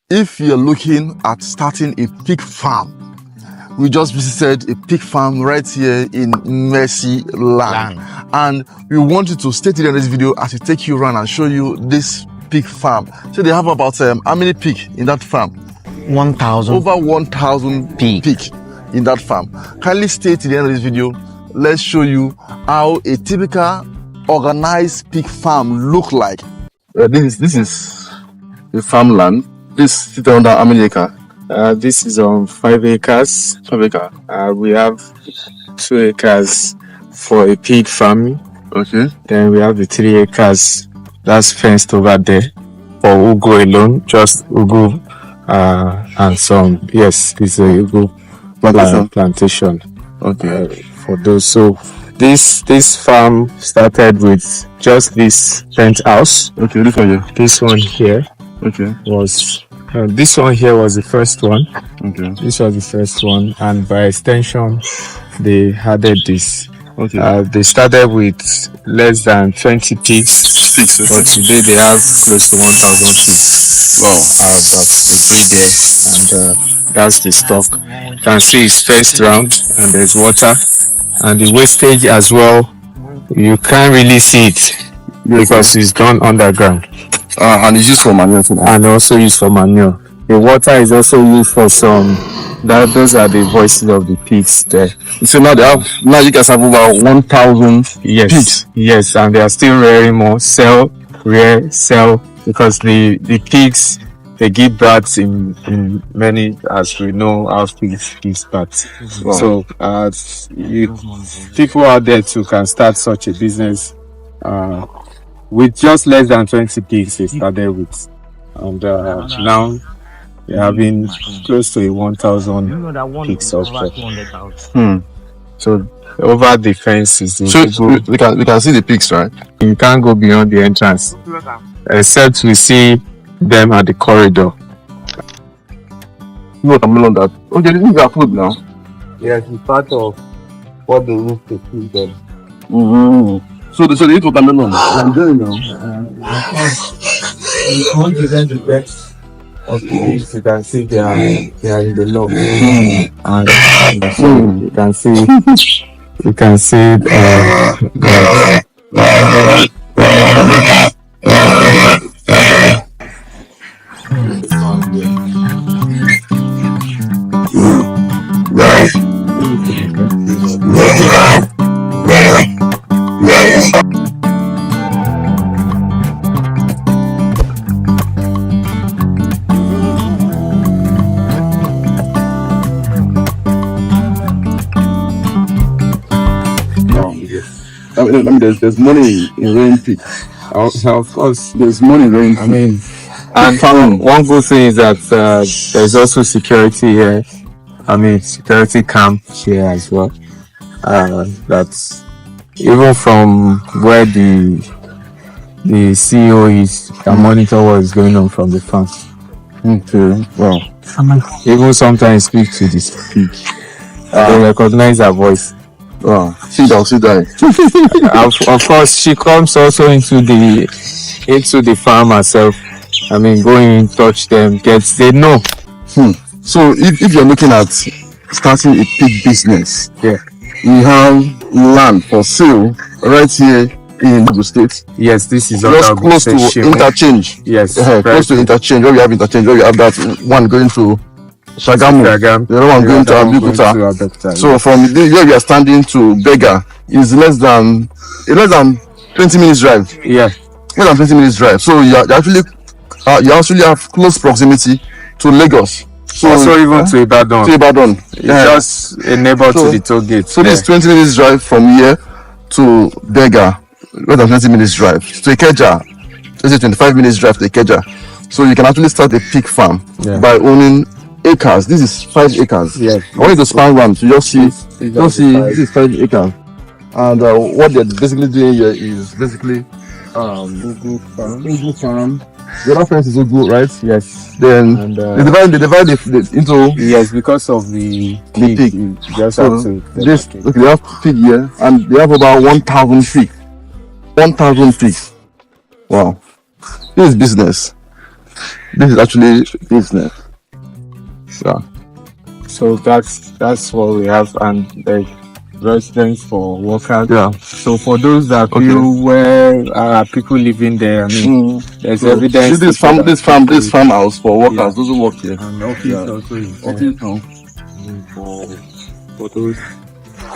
If you're looking at starting a pig farm, we just visited a pig farm right here in MERCYLAND, and we want you to stay till the end of this video as we take you around and show you this pig farm. So they have about how many pig in that farm? 1,000. Over 1,000 pig in that farm. Kindly stay till the end of this video. Let's show you how a typical organized pig farm look like. This is the farmland. This is under how many acres? This is on 5 acres. 5 acres. We have 2 acres for a pig farming. Okay. Then we have the 3 acres that's fenced over there for ugu alone, just ugu and some. Yes, it's a ugu plantation. Okay. For those. So this farm started with just this penthouse. Okay, this one here. This one here. Okay. Was this one here was the first one. Okay. This was the first one, and by extension, they added this. Okay. They started with less than 20 pigs, but today they have close to 1,000 pigs. Wow. That they breed there, and that's the stock. You can see it's first round, and there's water, and the wastage as well. You can't really see it because it's gone underground. And it's used for manure too. And also used for manure. The water is also used for some. Those are the voices of the pigs there. So now you guys have over 1,000 pigs. Yes, and they are still rearing more. Sell, because the pigs, they give birth in many, as we know how pigs give birth. Wow. So people out there too can start such a business. With just less than 20 pigs they started with, and now they're having close to 1,000 pigs of So over the fences, so we can see the pigs, right? You can't go beyond the entrance, except we see them at the corridor. Watermelon that. Okay, this is our food now. Yes, it's part of what they use to feed them. Mm-hmm. So they eat watermelon. I'm doing now. We can't give them the best of the pigs. You can see they are in the log. And so you can see there's money in rain pig. of course, there's money in rain pig. I mean, and one good thing is that there's also security here. I mean, security camp here as well. That's even from where the CEO is, can monitor what is going on from the farm. Okay. Wow. Even sometimes speak to this pig. They recognize her voice. Wow. She die. Of course, she comes also into the farm herself. I mean, go in, touch them, they know. So if you're looking at starting a pig business, yeah, we have land for sale right here in Ogun State. Yes, this is just close to interchange. Yes, close to interchange. Where we have interchange, where we have that one going to Shagamu, the other one going to Abeokuta. So from where we are standing to Bega is less than 20 minutes drive. Yeah, less than 20 minutes drive. So you actually have close proximity to Lagos. So also even to Ibadan. Just a neighbor to the toll gate. So this 20 minutes drive from here to Bega, less than 20 minutes drive to Ikeja. This is 25 minutes drive to Ikeja. So you can actually start a pig farm by owning acres. This is 5 acres. Yeah. I want you to span one to just see this is 5 acres. And what they're basically doing here is basically ugu farm. The other fence is ugu, right? Yes. Then and, they divide it into because of the pig. You just have to they have pig here, and they have about 1,000 pigs. 1,000 pigs. Wow. This is business. this is actually business. Yeah. So that's what we have, and the residence for workers. Yeah. So for those that feel where people living there, I mean, there's evidence. This farmhouse for workers, those who work here. And office also is there. For those.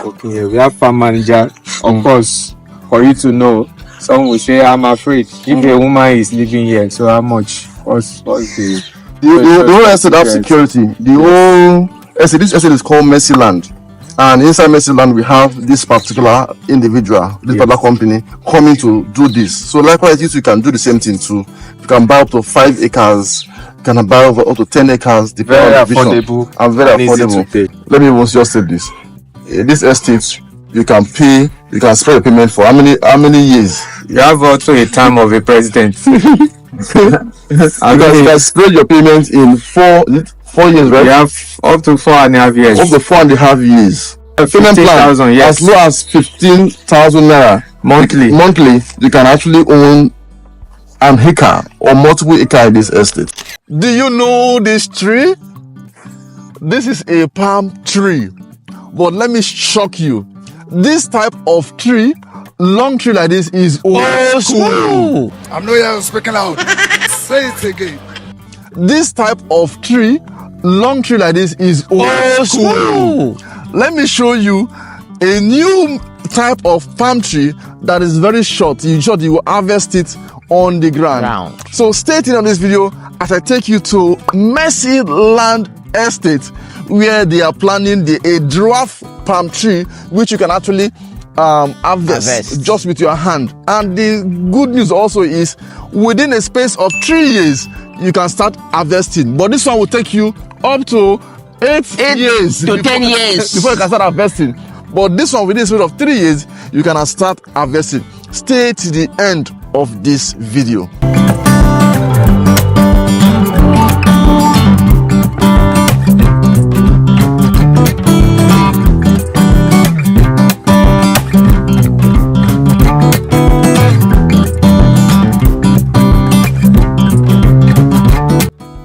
Okay, we have farm manager. Of course, for you to know, some will say, I'm afraid if a woman is living here, so how much? What's the whole estate have security. The whole estate, this estate is called MERCYLAND, and inside MERCYLAND we have this particular individual, this particular company coming to do this. So likewise, you can do the same thing too. You can buy up to 5 acres. You can buy up to 10 acres. Very affordable and very affordable. Let me just say this. This estate, you can pay, you can spread the payment for how many years? You have also a term of a president. You can spread your payment in 4 years, right? You have up to 4.5 years. Up to 4.5 years. A payment plan, yes. As low as 15,000 naira monthly. Monthly, you can actually own an acre or multiple acres in this estate. Do you know this tree? This is a palm tree. But let me shock you. This type of tree, long tree like this, is old school. I'm not here speaking out. Say it again. This type of tree, long tree like this, is old school. Let me show you a new type of palm tree that is very short. You will harvest it on the ground. So stay tuned on this video as I take you to MERCYLAND Estate, where they are planting a dwarf palm tree, which you can actually harvest just with your hand. And the good news also is, within a space of 3 years, you can start harvesting. But this one will take you up to 8 years to 10 years before you can start harvesting. But this one, within a space of 3 years, you can start harvesting. Stay to the end of this video.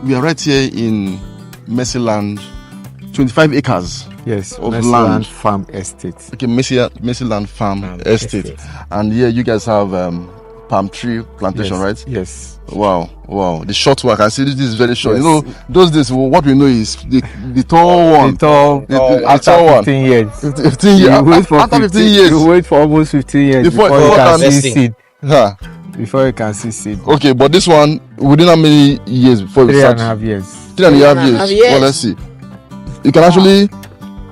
We are right here in MERCYLAND, 25 acres. Yes, of MERCYLAND land. Farm Estate. Okay, MERCYLAND Farm Estate. And here you guys have palm tree plantation, right? Yes. Wow. The short one, I can see this is very short. Yes. You know, those days, what we know is the tall one. The tall one. 15 years. 15 years. After 15 years. You wait for almost 15 years before you can see seed. Before you can see seed. Okay, but this one, within how many years before you start? 3.5 years. 3.5 years. Well, let's see. You can actually,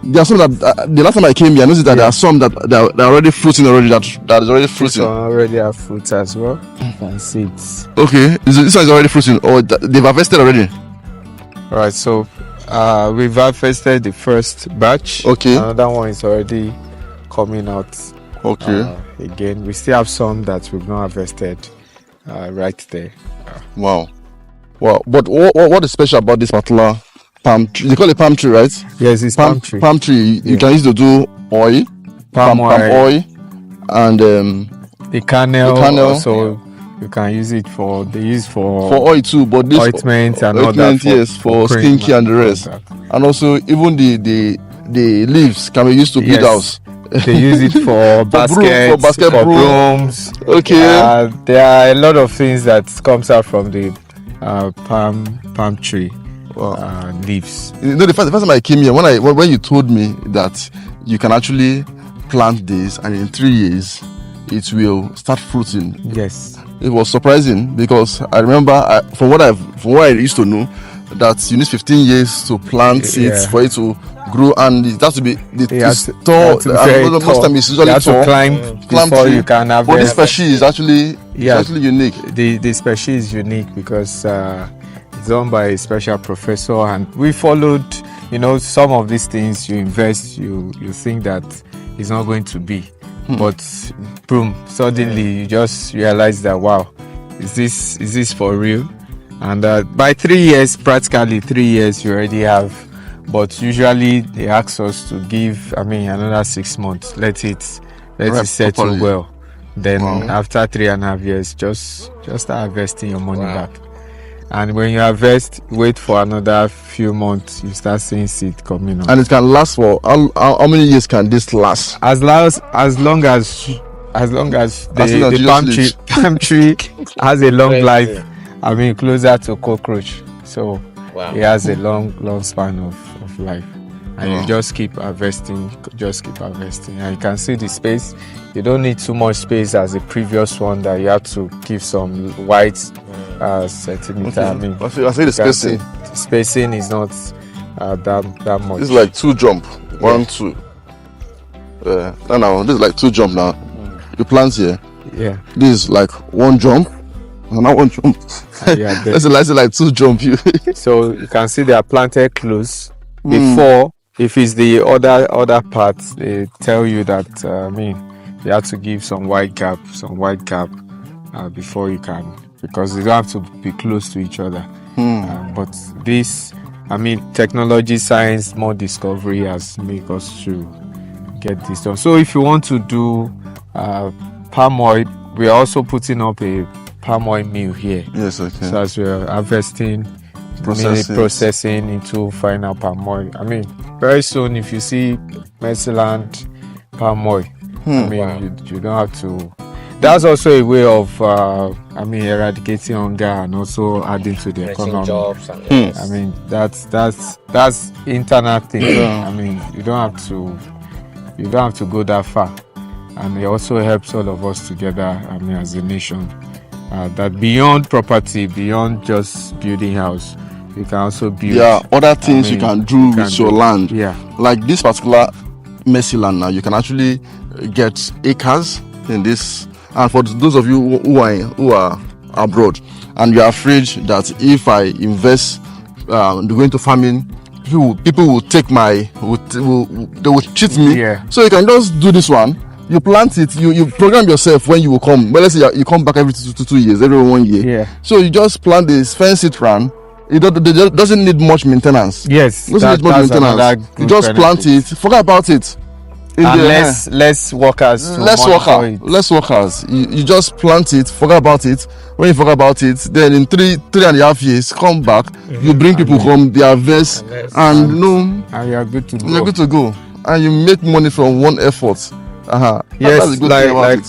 there are some that, the last time I came here, I noticed that there are some that are already fruiting already, that is already fruiting. This one already have fruits as well. And seeds. Okay, this one is already fruiting, or they've harvested already? Alright, so we've harvested the first batch. Okay. Another one is already coming out. Okay. Again, we still have some that we've not harvested right there. Wow. But what is special about this particular palm tree? They call it palm tree, right? Yes, it's palm tree. Palm tree. You can use to do oil, palm oil, and the kernel. Also, you can use it for oil too. But this ointment and all that. Yes, for skincare and the rest. And also even the leaves can be used to build house. They use it for baskets, for brooms. Okay. There are a lot of things that comes out from the palm tree leaves. You know, the first time I came here, when you told me that you can actually plant this and in 3 years it will start fruiting. Yes. It was surprising because I remember from what I used to know, that you need 15 years to plant it for it to grow, and it has to be most time it's usually to climb before you can have. But this species is actually unique. The species is unique because it's done by a special professor, and we followed. You know, some of these things you invest, you think that it's not going to be, but boom! Suddenly you just realize that wow, is this for real? And by 3 years, practically 3 years, you already have. But usually they ask us to give, another 6 months. Let it settle properly. Well. Then after 3.5 years, just start investing your money back. And when you harvest, wait for another few months, you start seeing seed coming up. And it can last for how many years can this last? As long as the palm tree has a long life. I mean, closer to cockroach. So it has a long span of life. And you just keep harvesting, and you can see the space. You don't need too much space as the previous one that you have to give some wide centimeter. I mean, I say the spacing. The spacing is not that much. This is like 2 jump, 1, 2. No, this is like 2 jump now. You plant here. Yeah. This is like 1 jump. Not 1 jump. Yeah. That's like 2 jump. So you can see they are planted close. Before, if it's the other parts, they tell you that you have to give some wide gap before you can, because they don't have to be close to each other. But this, technology, science, more discovery has made us to get this done. So if you want to do palm oil, we are also putting up a palm oil mill here. Yes, okay. So as we're harvesting, processing into final palm oil. Very soon, if you see MERCYLAND palm oil, you don't have to. That's also a way of, eradicating hunger and also adding to the economy. Jobs and That's internal thing. You don't have to go that far, and it also helps all of us together. As a nation, that beyond property, beyond just building house, you can also build. Yeah, other things you can do with your land. Yeah, like this particular MERCYLAND now, you can actually get acres in this. And for those of you who are abroad and you are afraid that if I invest, go into farming, people will take they will cheat me. Yeah. So you can just do this one. You plant it. You program yourself when you will come. But let's say you come back every 2 years, every 1 year. Yeah. So you just plant this, fence it round. It doesn't need much maintenance. Yes, doesn't need much maintenance. You just plant it. Forget about it. And less workers. Less workers. You just plant it. Forget about it. When you forget about it, then in 3.5 years, come back. You bring people home. They harvest, and you are good to go. You're good to go, and you make money from one effort. Yes,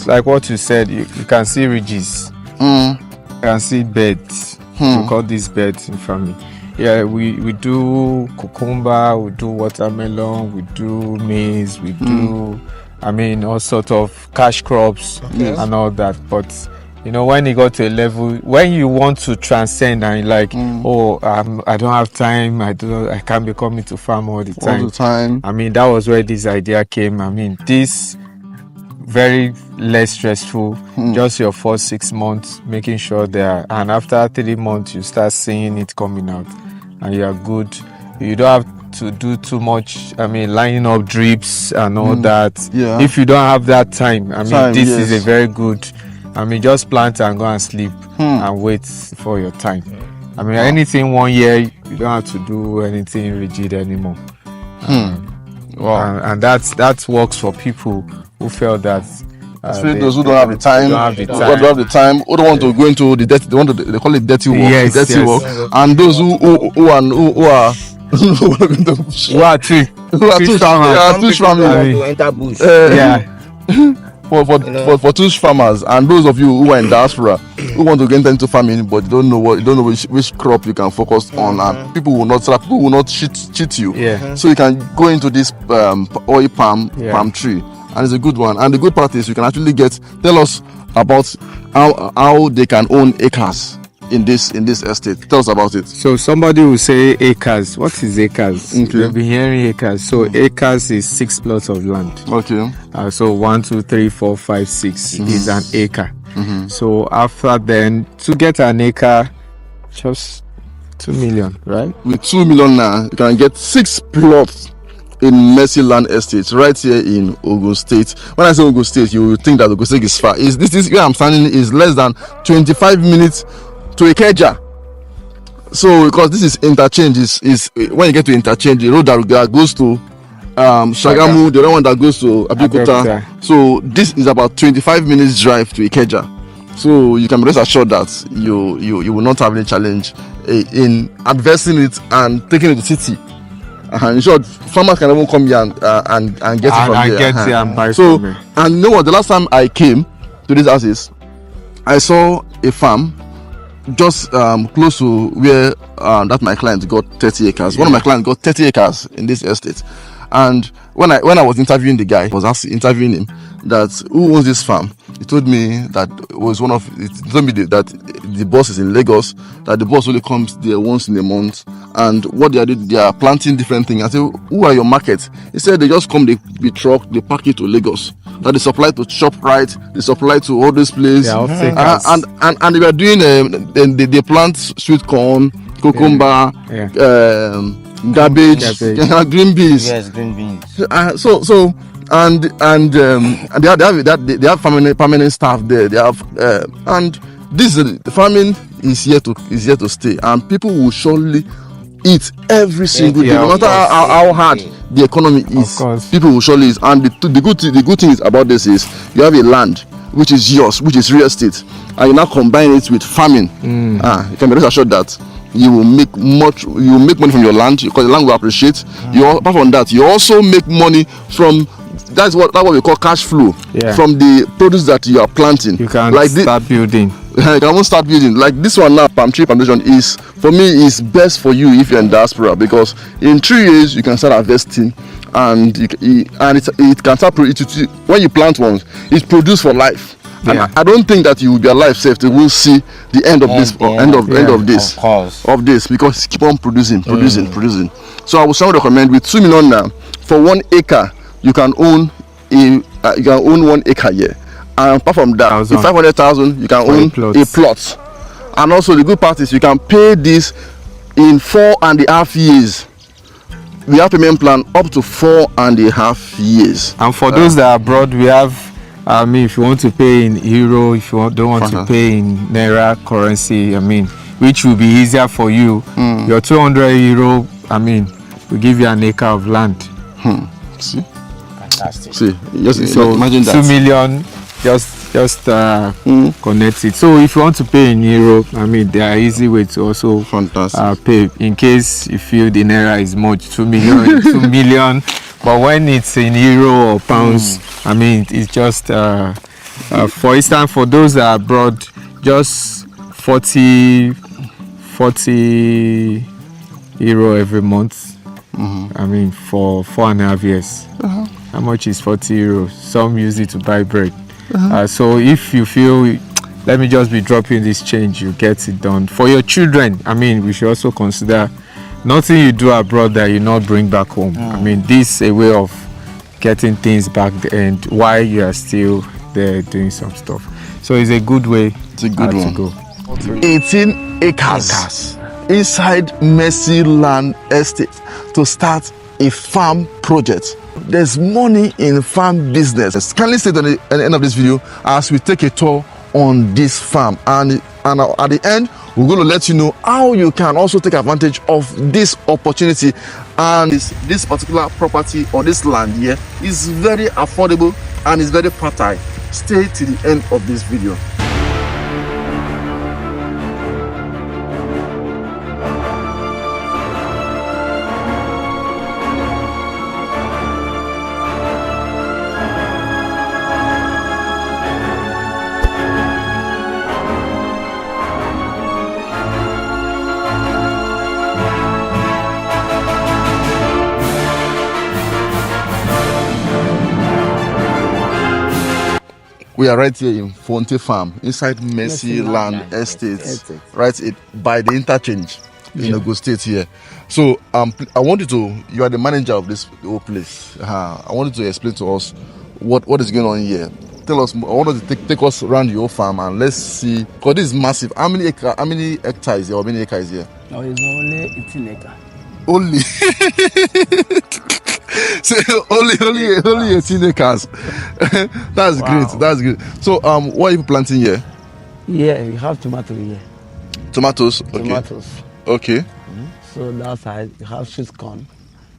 like what you said. You can see ridges. You can see beds. We call these beds in farming. Yeah, we do cucumber, we do watermelon, we do maize, we do, all sorts of cash crops and all that. But, when you go to a level, when you want to transcend and you're like, I don't have time, I can't be coming to farm all the time. That was where this idea came. This very less stressful, just your first 6 months, making sure there, and after 3 months, you start seeing it coming out. And you are good. You don't have to do too much. Lining up drips and all that. Yeah. If you don't have that time, this is a very good. Just plant and go and sleep and wait for your time. Anything 1 year, you don't have to do anything rigid anymore. And that works for people who feel that. Those who don't have the time, who don't want to go into the dirty, they call it dirty work, work, and those who are tush farmers, to enter bush. for tush farmers, and those of you who are in diaspora who want to get into farming but you don't know which crop you can focus on, and people will not cheat you. So you can go into this oil palm tree. And it's a good one. And the good part is you can actually tell us about how they can own acres in this estate. Tell us about it. So somebody will say acres. What is acres? Okay. You'll be hearing acres. So acres is 6 plots of land. Okay. So 1, 2, 3, 4, 5, 6 is an acre. So after then, to get an acre, just 2 million, right? With 2 million now, you can get 6 plots in MERCYLAND Estate right here in Ogun State. When I say Ogun State, you will think that Ogun State is far. This where I'm standing is less than 25 minutes to Ikeja. So because this is interchange, is when you get to interchange, the road that goes to Shagamu, the other one that goes to Abeokuta. So this is about 25 minutes drive to Ikeja. So you can be rest assured that you will not have any challenge in advancing it and taking it to city. In short, farmers can even come here and get it from here. Get here and buy so, from it. and you know what? The last time I came to these houses, I saw a farm just close to where that my client got 30 acres. One of my clients got 30 acres in this estate. And when I was interviewing the guy, I was interviewing him that who owns this farm. He told me that he told me that the boss is in Lagos, that the boss only comes there once in a month, and what they are doing, they are planting different things. I said, who are your markets? He said they just come, the truck, they pack it to Lagos. That they supply to ShopRite, they supply to all these places. And they are doing they plant sweet corn, cucumber, garbage, green beans. Yes, green beans. And they have permanent staff there. They have and the farming is here to stay, and people will surely eat every single day, no matter how hard the economy is. People will surely eat. And the good thing is about this is you have a land which is yours, which is real estate, and you now combine it with farming. You can be rest assured that you will make money from your land, because the land will appreciate. Apart from that, you also make money from that's what we call cash flow from the produce that you are planting. You can start building. You can almost start building. Like this one now, palm tree plantation is, for me, is best for you if you're in diaspora, because in 3 years you can start harvesting, and it can start when you plant once, it's produced for life. And I don't think that you will be alive safe till we'll see the end of this, because it's keep on producing. So I would strongly recommend with 2 million now for 1 acre. You can own 1 acre here, and apart from that, with 500,000 you can own a plot. And also the good part is you can pay this in 4.5 years. We have payment plan up to 4.5 years. And for those that are abroad, we have. If you want to pay in euro, if you don't want to pay in naira currency, which will be easier for you. Your 200 euro, we give you an acre of land. See. Fantastic. See, so imagine that. 2 million, just connect it. So if you want to pay in euro, there are easy ways to also pay. In case you feel the naira is much, 2 million, 2 million. But when it's in euro or pounds, it's just for instance, for those that are abroad, just 40 euro every month. For 4.5 years. How much is 40 euros? Some use it to buy bread. So if you feel, let me just be dropping this change, you get it done. For your children, we should also consider nothing you do abroad that you not bring back home. This is a way of getting things back and while you are still there doing some stuff. So it's a good way to go. 18 acres inside MERCYLAND Estate to start a farm project. There's money in farm business. Kindly stay at the end of this video as we take a tour on this farm, and at the end we're going to let you know how you can also take advantage of this opportunity. And this particular property or this land here is very affordable and is very fertile. Stay to the end of this video. We are right here in Fonte Farm, inside MERCYLAND Estate, right by the interchange in Ogun State here. So I want you are the manager of this whole place. I want you to explain to us what is going on here. Tell us, I want you to take us around your farm and let's see, because this is massive. How many hectares here, or many acres here? No, it's only 18 acres. Only. So only 18 acres. That's great. That's great. So what are you planting here? Yeah, we have tomato here. Tomatoes. Okay. Tomatoes. Okay. So that side we have sweet corn.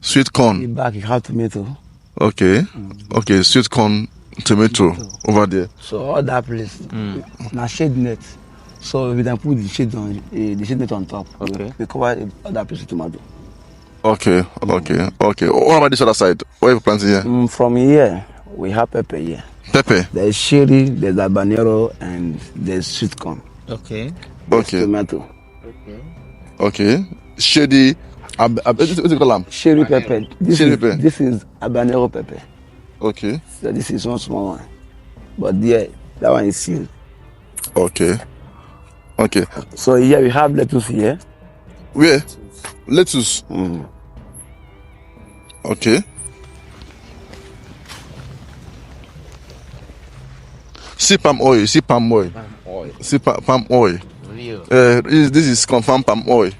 Sweet corn. The back you have tomato. Okay. Okay. Sweet corn Tomato over there. So all that place, na shade net. So we then put the shade on the shade net on top. Okay. We cover all that place with tomato. Okay. What about this other side? What are you planting here? From here, we have pepper here. Pepper. There's sherry, there's habanero, and there's sweet corn. Okay. There's tomato. Okay. Shady. What do you call them? Sherry pepper. This is habanero pepper. Okay. So this is one small one. But there, that one is sealed. Okay. So here we have lettuce here. Where? Lettuce. Okay. See palm oil. Palm oil. Real. This is confirmed palm oil.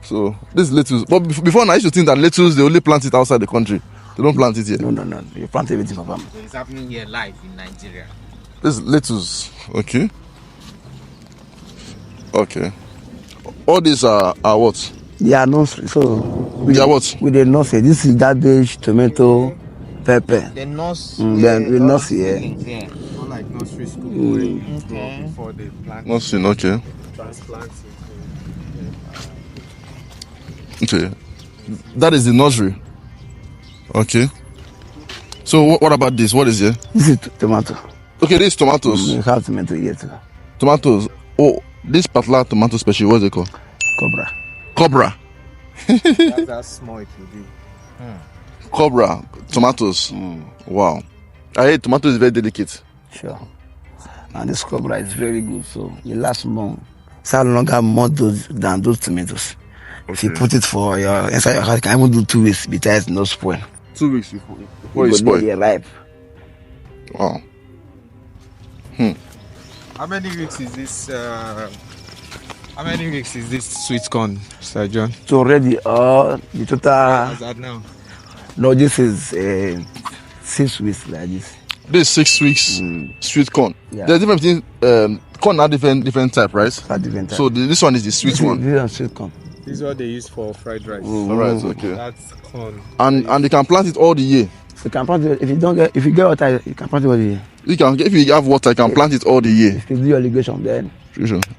So this lettuce. But before now, I used to think that lettuce they only plant it outside the country. They don't plant it here. No. You plant everything for farm. So it's happening here live in Nigeria. This is lettuce. Okay. All these are what? Yeah, nursery. So They are what? with the nursery, this is cabbage, tomato, pepper. The nurse. Then we nursery here. Yeah. Not like nursery school Okay. before they plant. Nothing. Okay. Transplant Okay. That is the nursery. Okay. So what about this? What is here? This is tomato. Okay, this is tomatoes. We have tomato here too. Tomatoes. Oh, this particular tomato species, what's it called? Cobra. That's how small it will be. Cobra. Tomatoes. Wow. I hate tomato is very delicate. Sure. And this cobra is very good. So it lasts long. It's how longer more than those tomatoes. If you put it for your inside your house, you can even do 2 weeks besides no spoil. 2 weeks before it spoil. Yeah, ripe. Wow. How many weeks is this? Sweet corn, Sir John? So already, the total. How's that now? No, this is 6 weeks like this. This 6 weeks sweet corn. Yeah. There's different between corn are different type, right? Different type. So this one is the sweet one. This is sweet corn. This is what they use for fried rice. Alright, okay. That's corn. And they can plant it all the year. You can plant it if you get water, you can plant it all the year. You can, if you have water, you can plant it all the year. If you do your irrigation, then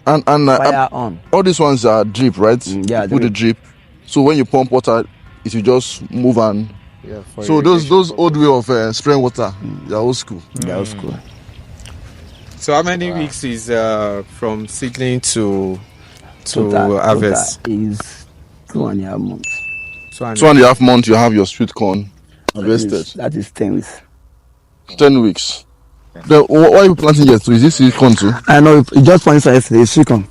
And fire on. all these ones are drip, right? Yeah, You put the drip. So when you pump water, it will just move and. Yeah, for So those old way of spraying water, they're old school. That was cool. So how many weeks is from seedling to Total harvest? is 2.5 months. 2.5 months, you have your sweet corn harvested. That is 10 weeks. 10 weeks. Then what are you planting here too? Is this sweet corn too? I know you just planted this one yesterday. It's sweet corn.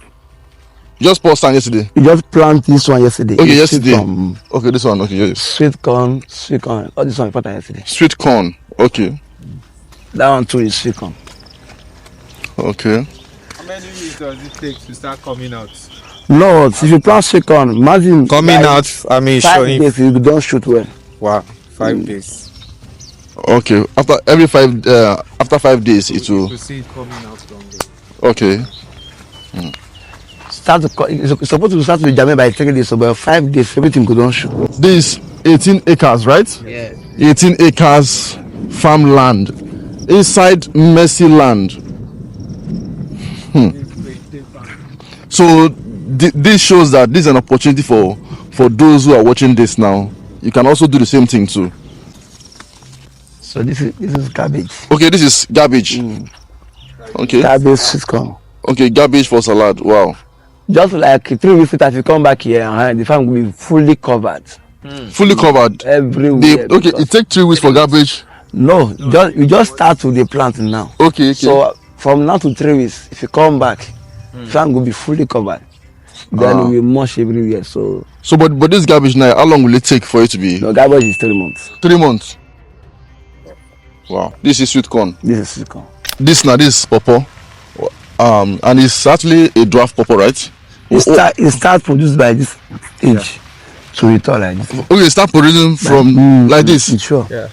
You just poured sand yesterday. You just planted this one yesterday. Okay, It's yesterday. sweet corn. Okay, this one. Okay, yes. Sweet corn. All this one we planted yesterday. Sweet corn. Okay. That one too is sweet corn. Okay. How many weeks does it take to start coming out? No, if you plant sweet corn, imagine Coming like out, I mean 5 showing. days you don't shoot well. Wow, 5 days. Okay. After 5 days, it will. To see it coming out from there. Okay. It's supposed to start with Jamaica by 3 days, so by 5 days everything could don't shoot. This 18 acres, right? Yeah. 18 acres farmland inside MERCYLAND. So this shows that this is an opportunity for those who are watching this now. You can also do the same thing too. So this is cabbage. Okay, this is garbage. Okay. Cabbage sweet corn. Okay, garbage for salad. Wow. Just like 3 weeks later, if you come back here, the farm will be fully covered. Fully covered. Everywhere. Okay, it takes 3 weeks for garbage. No, you just start with the plant now. Okay. So from now to 3 weeks, if you come back, the farm will be fully covered. Then we mulch everywhere. So but this garbage now, how long will it take for it to be? the garbage is 3 months. 3 months. Wow. This is sweet corn. This is sweet corn. This is pawpaw. And it's actually a dwarf pawpaw, right? It start produced by this stage. So we talk like this. Okay, start producing from like this. Sure. Yeah.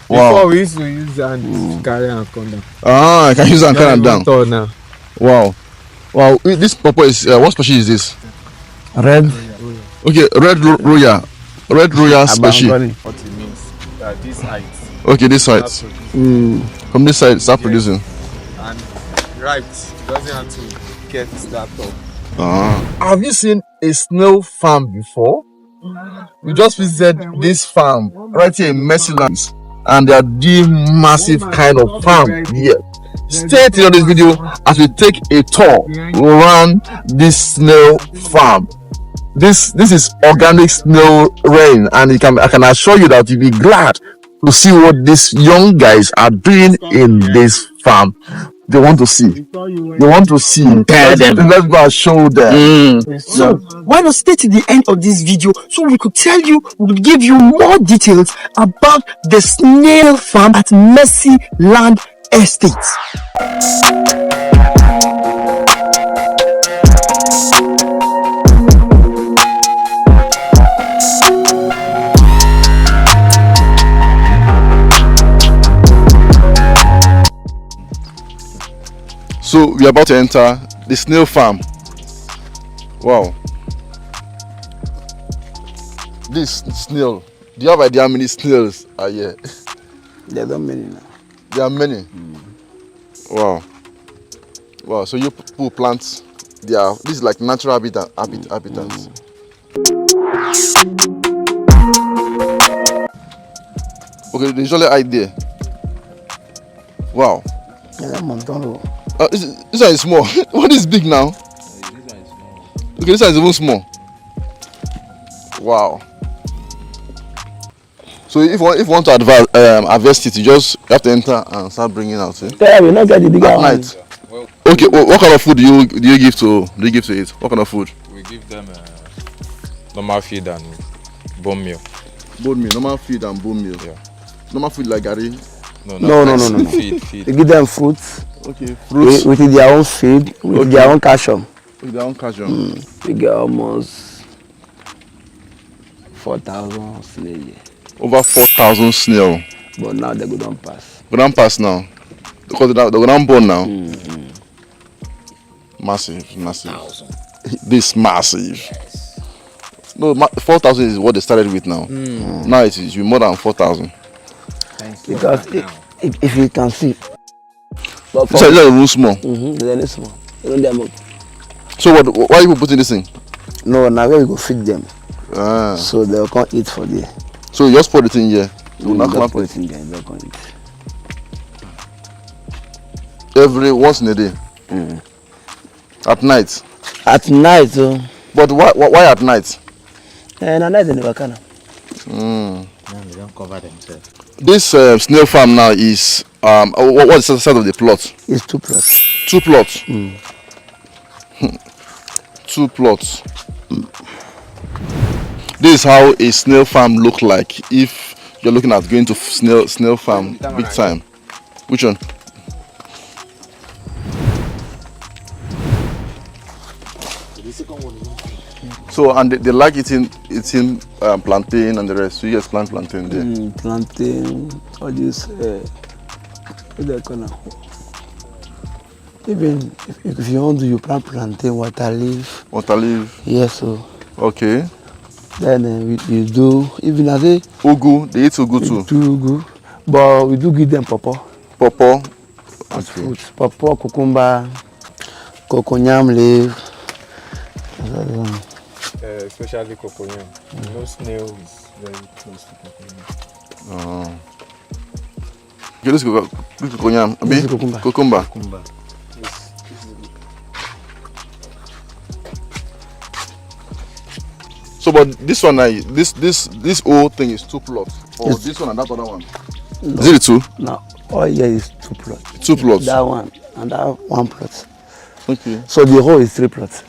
Wow. Before we used to use and carry and come down. I can use and carry it down. Tall now. Wow. Wow. This pawpaw is what species is this? Red. Okay, red royal species. Abangoni. What it means. This height. Okay, this side. From this side, start producing. And right, doesn't have to get that up. Have you seen a snail farm before? We just visited this farm right here in MERCYLAND, and they are doing massive kind of farm here. Stay tuned on this video as we take a tour around this snail farm. This is organic snail rain, and I can assure you that you'll be glad to see what these young guys are doing in this farm. They want to see. They want to see. Let's go and show them. So why not stay to the end of this video so we could tell you, we could give you more details about the snail farm at MERCYLAND Estate. So we are about to enter the snail farm. Wow. This snail. Do you have idea how many snails are here? There are many now. There are many. Wow. Wow. So you people plant their, this is like natural habitats. Okay, the usually idea. Wow. Yeah, Montano. This one is small. What is big now? Okay, this one is even small. Wow. So if you want to harvest it, you have to enter and start bringing out. Yeah, we not get the bigger at one. night. Okay, what kind of food do you give to it? What kind of food? We give them normal feed and bone meal. Bone meal, normal feed and bone meal. Yeah. Normal food like Gary. No. Feed. We give them fruits. Okay, fruits. With their own feed, with their own calcium. With their own calcium. We get almost 4,000 snails. Over 4,000 snail. But now they go down pass. Go down pass now. Because they go down born now. Massive. This massive. No, 4,000 is what they started with now. Now it is more than 4,000. Because if you can see. But This is a room small. They're small. They don't them up. So why are you putting this in? No, now where we go feed them. Ah. So they'll come eat for there. So you just put it in here. You will not Just clamp put it. it in there, they'll come eat. Once in a day. At night. At night, But why at night? and at night they never can. They don't cover themselves. This snail farm now is what's the size of the plot? It's 2 plots. 2 plots. 2 plots. This is how a snail farm look like if you're looking at going to snail farm big time. Which one? So and they like eating plantain and the rest. So you guys plant plantain there. Plantain, all this. What they call now? Even if you want to, you plant plantain, water leaf. Water leaf. Yes, so Okay. then we do even as a Ugu. They eat ugu too. do ugu, but we do give them pawpaw Pawpaw. as food. Pawpaw, cucumber, cocoyam leaf. Especially cocoyam. No snail is very close to cocoyam. Okay, let's go. This is cocoyam. This is cucumber. Cucumber. So, but this one, this whole thing is 2 plots. Or Yes. this one and that other one. Is it 2? Now all here is 2 plots. 2 plots. That one and that 1 plot. Okay. So the whole is 3 plots.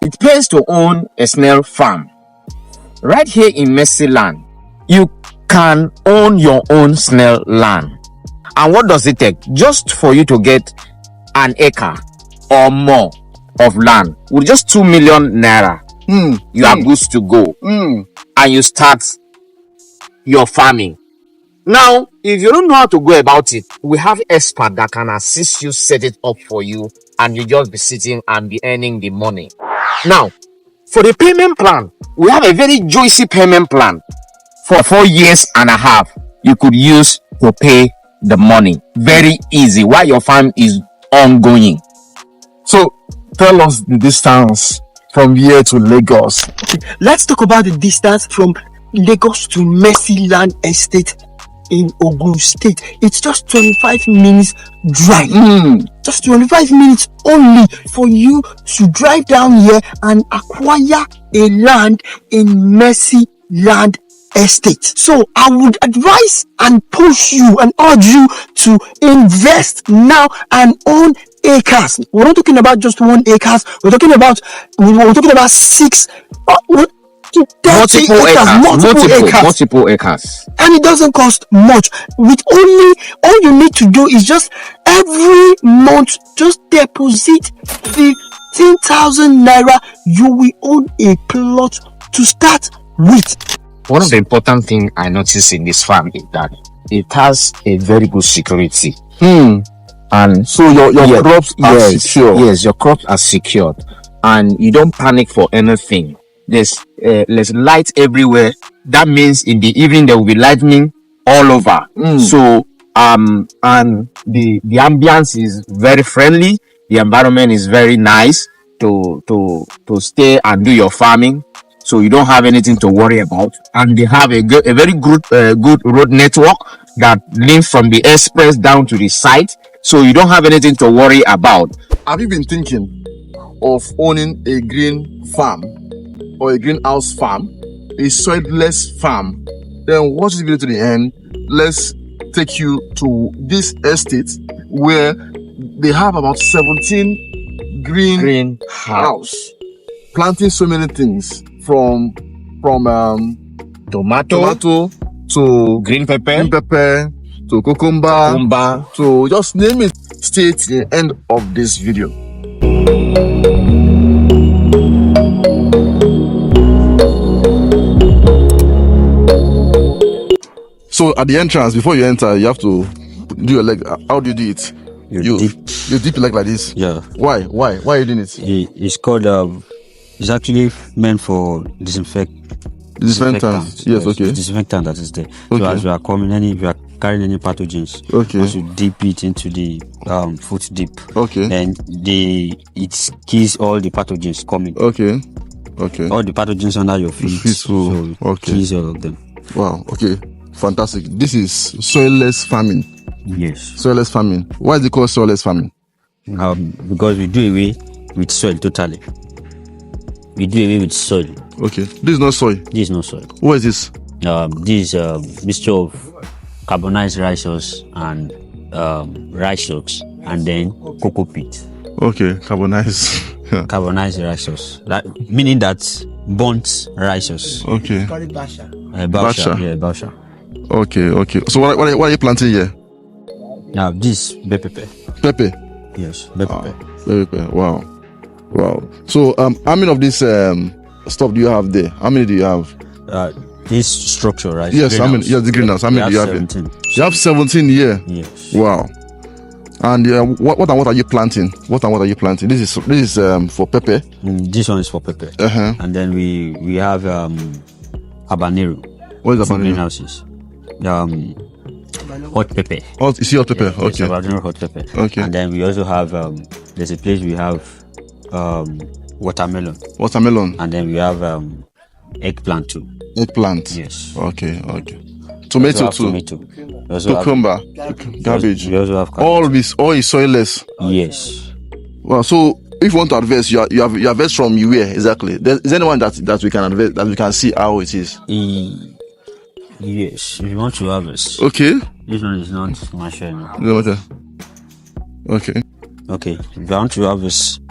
It pays to own a snail farm. Right here in MERCYLAND, you can own your own snail land. And what does it take? Just for you to get an acre or more of land with just 2 million naira, you are good to go. And you start your farming. Now, if you don't know how to go about it, we have experts that can assist you set it up for you, and you just be sitting and be earning the money. Now, for the payment plan, we have a very juicy payment plan for 4.5 years. you could use to pay the money. Very easy while your farm is ongoing. So tell us the distance from here to Lagos. Okay, let's talk about the distance from Lagos to MERCYLAND Estate in Ogun State. It's just 25 minutes drive. Just 25 minutes only for you to drive down here and acquire a land in MERCYLAND Estate. So I would advise and push you and urge you to invest now and own acres. We're not talking about just 1 acre. We're talking about 6 multiple acres. And it doesn't cost much. With all you need to do is just every month just deposit 15,000 naira. You will own a plot to start with. One of the important things I noticed in this farm is that it has a very good security. And so your crops are secure. Yes, your crops are secured, and you don't panic for anything. There's light everywhere. That means in the evening there will be lightning all over. So and the ambience is very friendly. The environment is very nice to stay and do your farming. So you don't have anything to worry about, and they have a very good road network that links from the express down to the site. So you don't have anything to worry about. Have you been thinking of owning a green farm or a greenhouse farm, a soilless farm? Then watch this video to the end. Let's take you to this estate where they have about 17 green house, planting so many things from tomato to green pepper to cucumber, to just name it. Stay till the end of this video. So at the entrance, before you enter, you have to do your leg. How do you do it? You dip your leg like this. Yeah. Why are you doing it? It's called it's actually meant for disinfectant. Yes, okay. Disinfectant that is there. Okay. So as we are carrying any pathogens, okay, once you dip it into the foot dip, okay, then it kills all the pathogens coming. Okay. All the pathogens under your feet. So okay. Kills all of them. Wow. Okay. Fantastic. This is soilless farming. Yes. Soilless farming. Why is it called soilless farming? Because we do away with soil totally. We do away with soil. Okay. This is not soil. This is not soil. What is this? This is mixture of carbonized rice husk and rice husk, and then cocoa peat. Okay, carbonized. Carbonized rice husk. Meaning that burnt rice husk. Okay. Bausha. Yeah, bausha. Okay. So what are you planting here? Now this bell pepper. Pepper. Yes, bell pepper. Bell pepper. Wow. So how many of this stuff do you have there? How many do you have? This structure, right? Yes, how many? Yes, the greenhouse. How many do you have 17. here? You have 17 here. Yes. Wow. And what are you planting? What are you planting? This is for pepper. This one is for pepper. And then we have habanero. What is habanero? Greenhouses. Hot pepper. You see hot pepper? Yeah, okay. Habanero hot pepper. Okay. And then we also have there's a place we have watermelon. And then we have eggplant too. Eggplant. Yes. Okay. Tomato too. Cucumber. Cabbage. We also have cabbage. All is soilless. Yes. Well, so if you want to harvest, you harvest from where exactly? Is there anyone that we can harvest, that we can see how it is? Yes. If you want to harvest. Okay. This one is not commercial. No matter. Okay. If you want to harvest,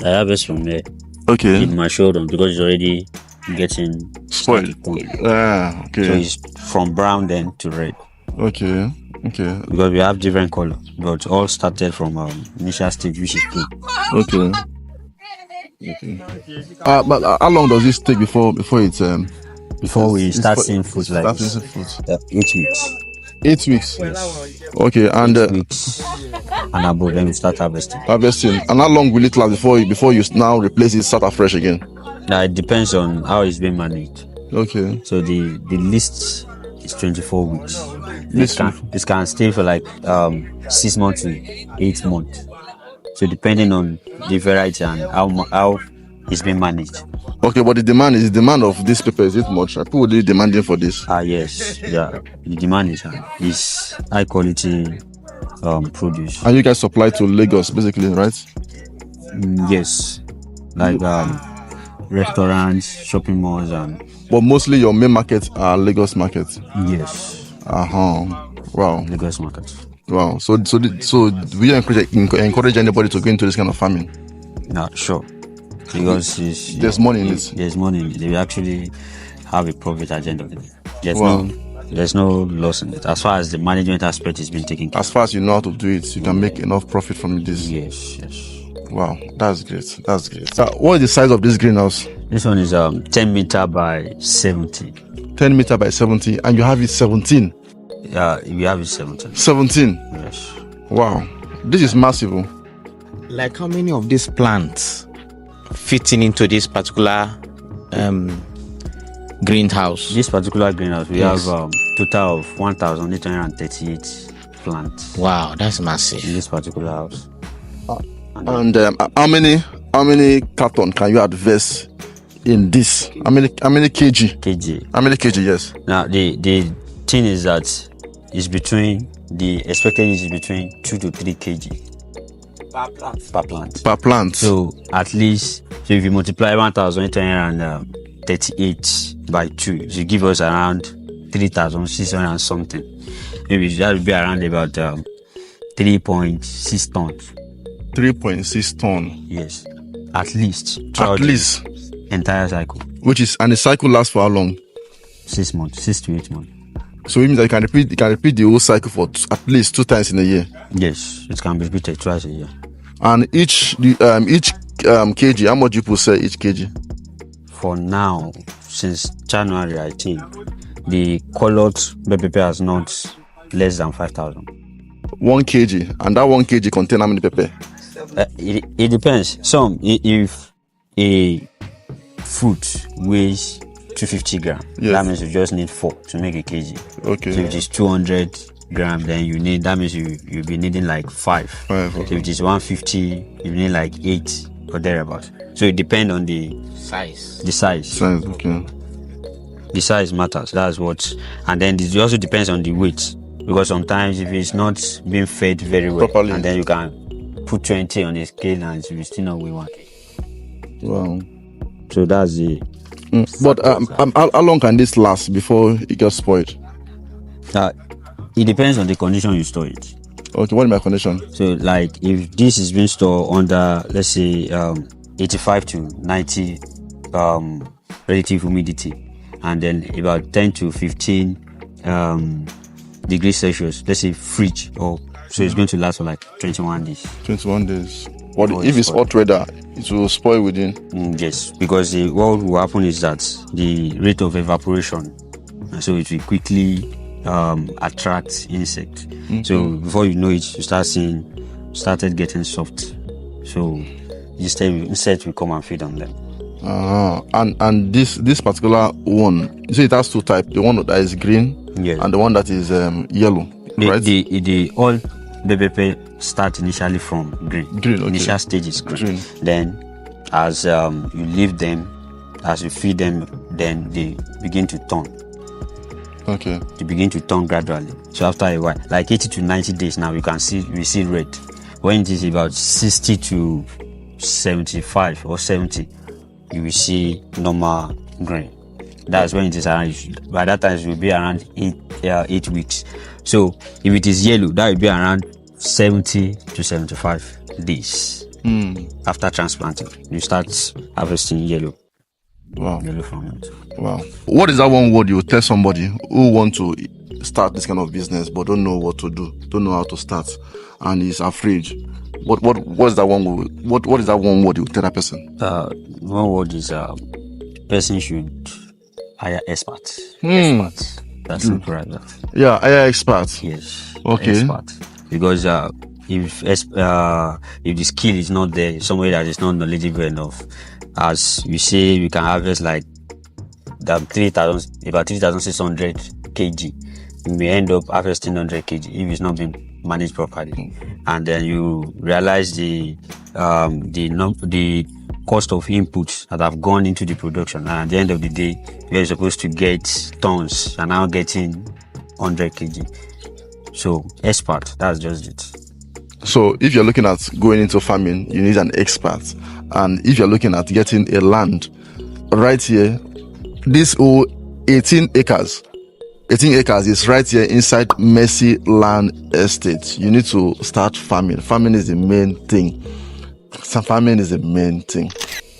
I harvest from there. Okay. In my shoulder because it's already getting spoiled. Okay. So it's from brown then to red. Okay. Because we have different color, but all started from initial stage, which is green. Okay. But how long does this take before it's before we start seeing fruit like this? 8 weeks. 8 weeks. Yes. Okay, and 8 weeks and above, then we start harvesting. And how long will it last before you now replace it, start afresh again? Now it depends on how it's being managed. Okay. So the list is 24 weeks. List This can stay for like 6 months to 8 months. So depending on the variety and how it's been managed. Okay, but the demand of this paper, is it much? People really demanding for this? Yes. Yeah. The demand is high quality produce. And you guys supply to Lagos basically, right? Yes. Like restaurants, shopping malls, and but mostly your main markets are Lagos markets. Yes. Wow. Lagos market. Wow. So we encourage anybody to go into this kind of farming? Yeah, sure. Because there's money in it. There's money in it. They will actually have a profit at the end of the day. There's no loss in it. As far as the management aspect is being taken care of. As far as you know how to do it, you can make enough profit from this. Yes. Wow, that's great. What is the size of this greenhouse? This one is 10 meter by 70. 10 meter by 70, and you have it 17. Yeah, we have it 17. 17. Yes. Wow, this is massive. Like how many of these plants fitting into this particular greenhouse? This particular greenhouse, we have total of 1,838 plants. Wow, that's massive. In this particular house. And how many carton can you harvest in this? How many kg? How many kg? Yes. Now the thing is that the expected is between 2 to 3 kg per plant. So at least, if you multiply 1,838 by 2, it will give us around 3,600 and something. Maybe that will be around about 3.6 tons. 3.6 ton. Yes, at least. At least entire cycle. And the cycle lasts for how long? 6 months, 6 to 8 months. So it means that you can repeat the whole cycle for at least 2 times in a year. Yes, it can be repeated twice a year. And each kg, how much you sell each kg? For now, since January, I think the colored BPP has not less than 5,000. 1 kg, and that 1 kg contain how many pepper? It depends. If a fruit weighs 250 grams, that means you just need 4 to make a kg. Okay. So if it is 200 grams, then that means you'll be needing like 5. Okay. So if it is 150, you need like 8 or thereabout. So it depends on the size. Okay. The size matters. That's what, and then it also depends on the weight, because sometimes if it's not being fed very well, properly, and then you can put 20 on a scale and it will still not weigh 1. Wow. So that's the. But how long can this last before it gets spoiled? It depends on the condition you store it. Okay, what is my condition? So like if this is being stored under, let's say 85 to 90 relative humidity, and then about 10 to 15 degrees Celsius, let's say fridge, so it's going to last for like 21 days. 21 days. But if it's hot weather, it will spoil within? Yes, because what will happen is that the rate of evaporation, so it will quickly attract insects. Okay. So before you know it, you started getting soft. So insects will come and feed on them. And this particular one, you say it has 2 types: the one that is green, yes, and the one that is yellow. Right? The all BPP start initially from green. Okay. Initial stage is green. Then as you leave them, as you feed them, then they begin to turn. Okay. They begin to turn gradually. So after a while, like 80 to 90 days now, we see red. When it is about 60 to 75 or 70, you will see normal green. That's when it is around. By that time, it will be around 8 weeks. So if it is yellow, that will be around 70 to 75 days after transplanting. You start harvesting yellow. Wow. Yellow from it. Wow. What is that one word you tell somebody who want to start this kind of business but don't know what to do, don't know how to start, and is afraid? What is that one word? What is that one word you tell that person? One word is person should hire experts. Experts. That's simple as that. Yeah, hire experts. Yes. Okay. Expert. Because if the skill is not there, somebody that is not knowledgeable enough, as you say, we can harvest like about 3,600 kg. You may end up harvesting 100 kg if it's not been managed properly, and then you realize the cost of inputs that have gone into the production, and at the end of the day, you're supposed to get tons and now getting 100 kg. So expert, that's just it. So if you're looking at going into farming, you need an expert. And if you're looking at getting a land right here, this whole 18 acres is right here inside MERCYLAND Estate. You need to start farming. Farming is the main thing.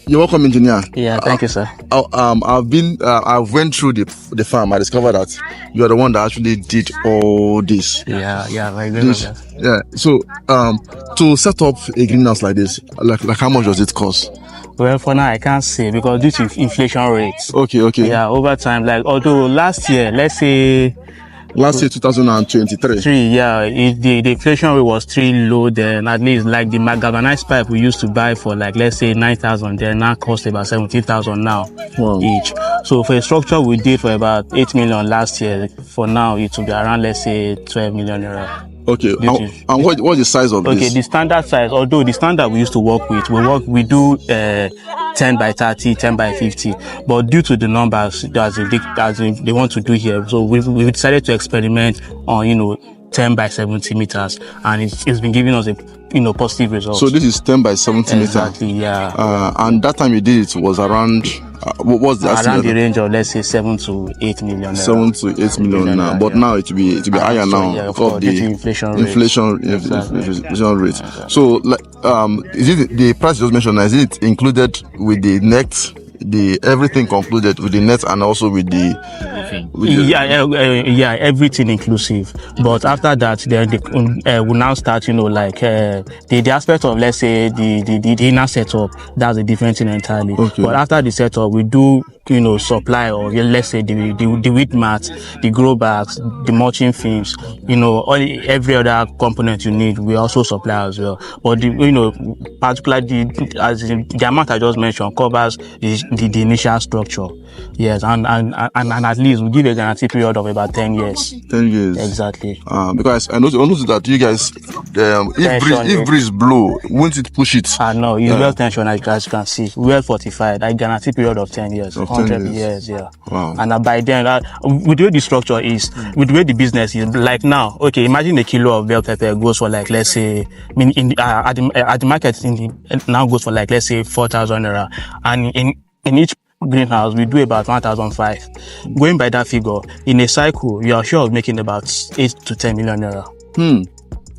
You're welcome, engineer. Yeah, thank you, sir. I've went through the farm. I discovered that you are the one that actually did all this. Yeah, I remember that. Yeah. So, to set up a greenhouse like this, like how much does it cost? Well, for now I can't say because due to inflation rates. Okay. Yeah, over time, like although last year, let's say. Last year, 2023. Yeah, the inflation rate was still low then. At least like the galvanized pipe we used to buy for like, let's say 9,000, then now cost about 17,000 now each. So for a structure we did for about 8 million last year, for now it will be around, let's say 12 million naira. Okay, and what's the size of this? Okay, the standard size, although the standard we used to work with, we do 10 by 30, 10 by 50, but due to the numbers as they want to do here, so we decided to experiment on, 10 by 70 meters, and it's been giving us a positive results. So this is 10 by 70 meters. Exactly, yeah. And that time you did it was around what was the estimate? Around the range of, let's say, 7 to 8 million. 7 to 8 million now, but now it will be higher now because of the inflation rate. Inflation rate. So, like, is it the price you just mentioned? Is it included with the net? Everything concluded with the net and also with the everything inclusive. But after that, then we now start, the aspect of, let's say, the inner setup. That's a different thing entirely. Okay. But after the setup, we do supply of, let's say, the wheat mats, the grow bags, the mulching films, every other component you need, we also supply as well. But particularly the amount I just mentioned covers the initial structure. Yes, and at least we give a guarantee period of about 10 years. 10 years. Exactly. Because I noticed that you guys, if breeze blow, won't it push it? No, it's well tensioned, as you can see. Well fortified. I guarantee period of 10 years. 100 years, yeah. Wow. And by then, with the way the structure is, with the way the business is, like now, okay, imagine a kilo of bell pepper goes for like, let's say, at the market now goes for like, let's say 4,000 naira. And in each greenhouse, we do about 1,500. Going by that figure, in a cycle, you are sure of making about 8 to 10 million naira.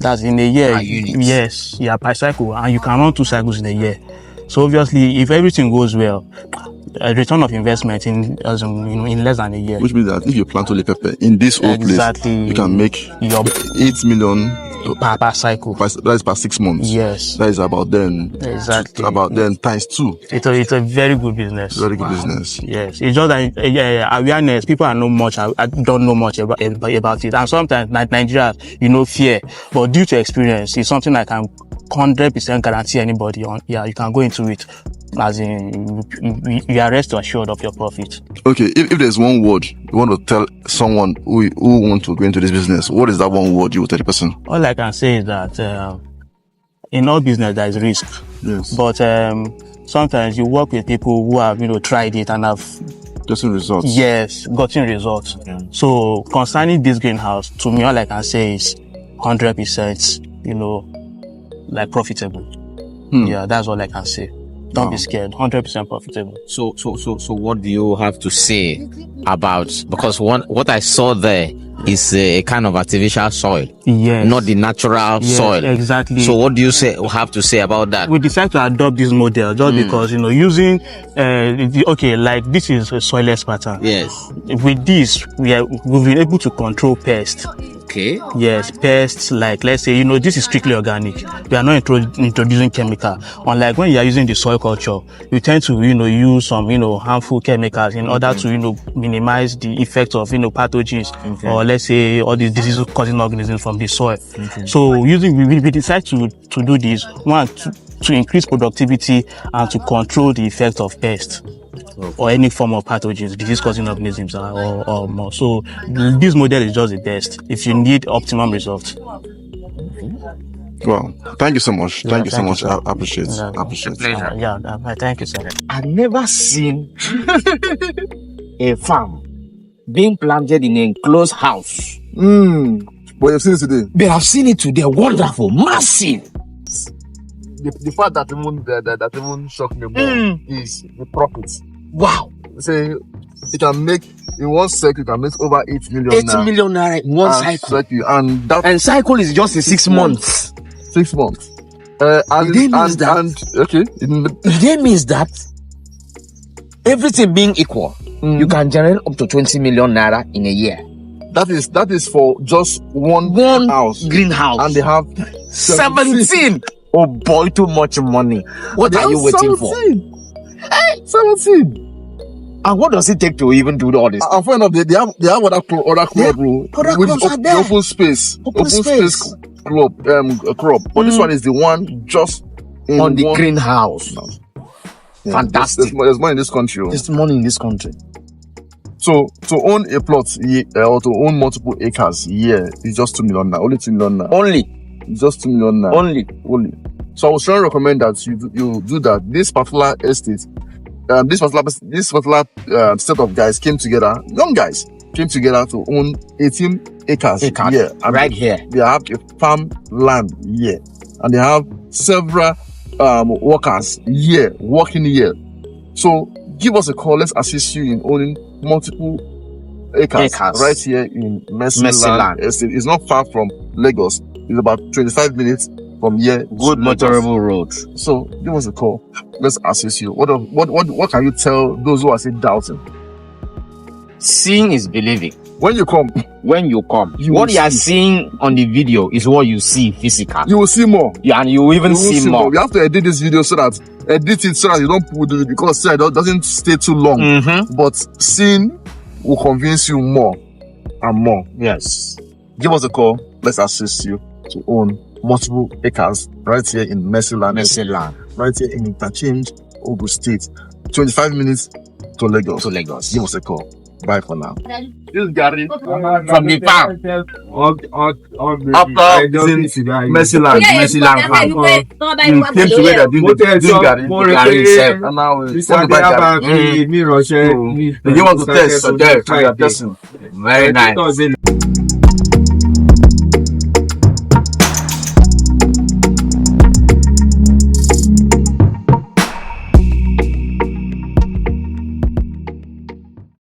That's in a year. Yes, yeah, per cycle. And you can run 2 cycles in a year. So obviously, if everything goes well, a return of investment in less than a year. Which means that if you plant only pepper in this old place, you can make 8 million per cycle. That is per 6 months. Yes. That is about then. Exactly. About then times 2. It's a very good business. Very good business. Yes. It's just that awareness. People don't know much about it. And sometimes, like Nigeria, fear. But due to experience, it's something I can 100% guarantee anybody on. Yeah, you can go into it. As in, you are rest assured of your profit. Okay, if there's one word you want to tell someone who want to go into this business, what is that one word you will tell the person? All I can say is that in all business there is risk. Yes. But sometimes you work with people who have tried it and have gotten results. Yes, gotten results. Okay. So concerning this greenhouse, to me all I can say is 100%, like profitable. Yeah, that's all I can say. Don't be scared. 100% profitable. So what do you have to say about, because what I saw there is a kind of artificial soil. Yes. Not the natural soil. Exactly. So what do you have to say about that? We decided to adopt this model just because, using, like this is a soilless pattern. Yes. With this, we've been able to control pests. Okay. Yes, pests, like, let's say, this is strictly organic. We are not introducing chemical. Unlike when you are using the soil culture, you tend to, use some, harmful chemicals in order to, minimize the effect of, pathogens, or let's say, all these disease-causing organisms from the soil. So, we decide to do this, one, to increase productivity and to control the effect of pests. or any form of pathogens, disease-causing organisms, or more. So this model is just the best if you need optimum results. Well, thank you so much. Yeah, Thank you so thank you, much. sir. I appreciate it. I appreciate it. Thank you, sir. I've never seen a farm being planted in an enclosed house. But you've seen it today. But I've seen it today. Wonderful, massive. The fact that even shocked me more is the profit. Wow. Say you can make in one cycle, you can make over 8 million. 8 million naira in one cycle. And cycle is just in 6 months. 6 months. It means that everything being equal, you can generate up to 20 million naira in a year. That is for just one house, greenhouse, and they have 17. Oh boy, too much money. What are you waiting for? 17. And what does it take to even do all this? And funny enough, they have other crop, which is open space crop. But this one is the one just on the greenhouse. Yeah, fantastic. There's money in this country. There's money in this country. So to own a plot or to own multiple acres is just 2 million now. Only 2 million now. It's just 2 million now. Only. So I would strongly recommend that you do that. This particular estate, this particular set of guys came together, young guys came together to own 18 acres. Yeah, right here. They have a farm land here, and they have several workers here working here. So give us a call. Let's assist you in owning multiple acres. Right here in MERCYLAND Estate. It's not far from Lagos. It's about 25 minutes from here. Good motorable road. So give us a call. Let's assist you. What can you tell those who are still doubting? Seeing is believing. When you come, what you are seeing on the video is what you see physically. You will see more. Yeah, and you will even see more. You have to edit this video so that you don't put it, because it doesn't stay too long. But seeing will convince you more and more. Yes. Give us a call. Let's assist you to own multiple acres right here in MERCYLAND. Right here in Interchange, Ogun State. 25 minutes to Lagos. Give us a call. Bye for now. This Gary from the farm. After MERCYLAND farm, came together doing this Gary himself. And now they want to test, so they're testing. Very nice.